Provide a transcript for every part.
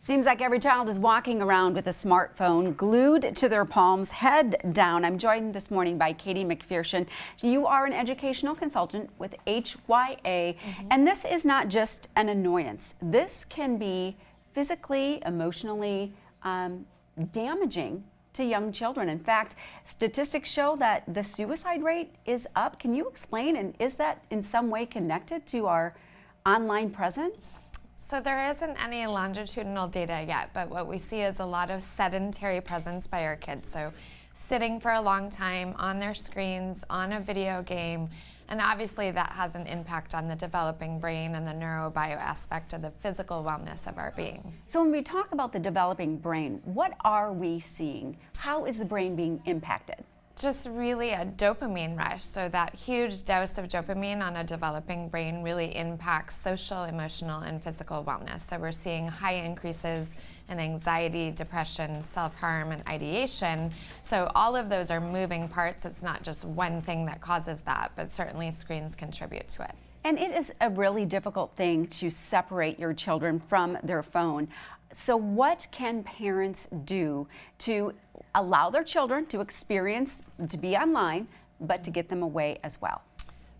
Seems like every child is walking around with a smartphone glued to their palms, head down. I'm joined this morning by Katie McPherson. You are an educational consultant with HYA, and this is not just an annoyance. This can be physically, emotionally damaging to young children. In fact, statistics show that the suicide rate is up. Can you explain, and is that in some way connected to our online presence? So there isn't any longitudinal data yet, but what we see is a lot of sedentary presence by our kids. So sitting for a long time on their screens, on a video game, and obviously that has an impact on the developing brain and the neurobio aspect of the physical wellness of our being. So when we talk about the developing brain, what are we seeing? How is the brain being impacted? Just really a dopamine rush. So that huge dose of dopamine on a developing brain really impacts social, emotional, and physical wellness. So we're seeing high increases in anxiety, depression, self-harm, and ideation. So all of those are moving parts. It's not just one thing that causes that, but certainly screens contribute to it. And it is a really difficult thing to separate your children from their phone. So what can parents do to allow their children to experience, to be online, but to get them away as well?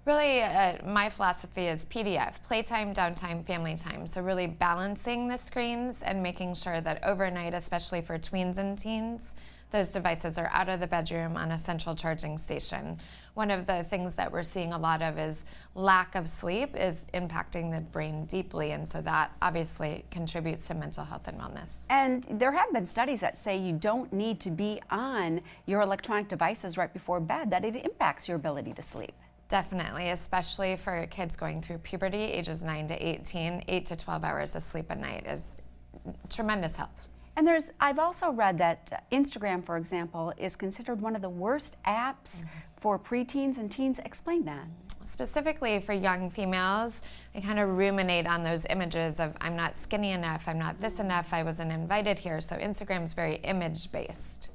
Really, my philosophy is PDF, playtime, downtime, family time. So really balancing the screens and making sure that overnight, especially for tweens and teens, those devices are out of the bedroom on a central charging station. One of the things that we're seeing a lot of is lack of sleep is impacting the brain deeply, and so that obviously contributes to mental health and wellness. And there have been studies that say you don't need to be on your electronic devices right before bed, that it impacts your ability to sleep. Definitely, especially for kids going through puberty, ages 9 to 18, 8 to 12 hours of sleep a night is tremendous help. And I've also read that Instagram, for example, is considered one of the worst apps for preteens and teens. Explain that. Specifically for young females, they kind of ruminate on those images of I'm not skinny enough, I'm not this enough, I wasn't invited here. So Instagram's very image-based.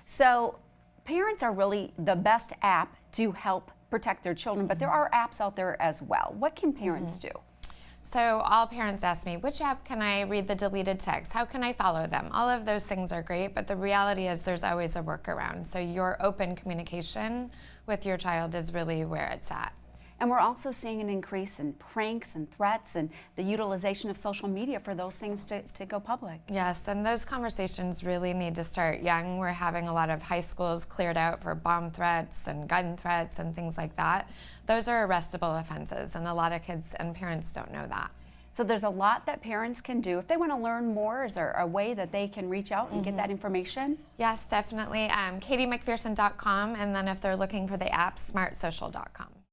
So parents are really the best app to help protect their children, but there are apps out there as well. What can parents do? So all parents ask me, which app can I read the deleted text? How can I follow them? All of those things are great, but the reality is there's always a workaround. So your open communication with your child is really where it's at. And we're also seeing an increase in pranks and threats and the utilization of social media for those things to go public. Yes, and those conversations really need to start young. We're having a lot of high schools cleared out for bomb threats and gun threats and things like that. Those are arrestable offenses, and a lot of kids and parents don't know that. So there's a lot that parents can do. If they want to learn more, is there a way that they can reach out and get that information? Yes, definitely. KatieMcPherson.com, and then if they're looking for the app, smartsocial.com.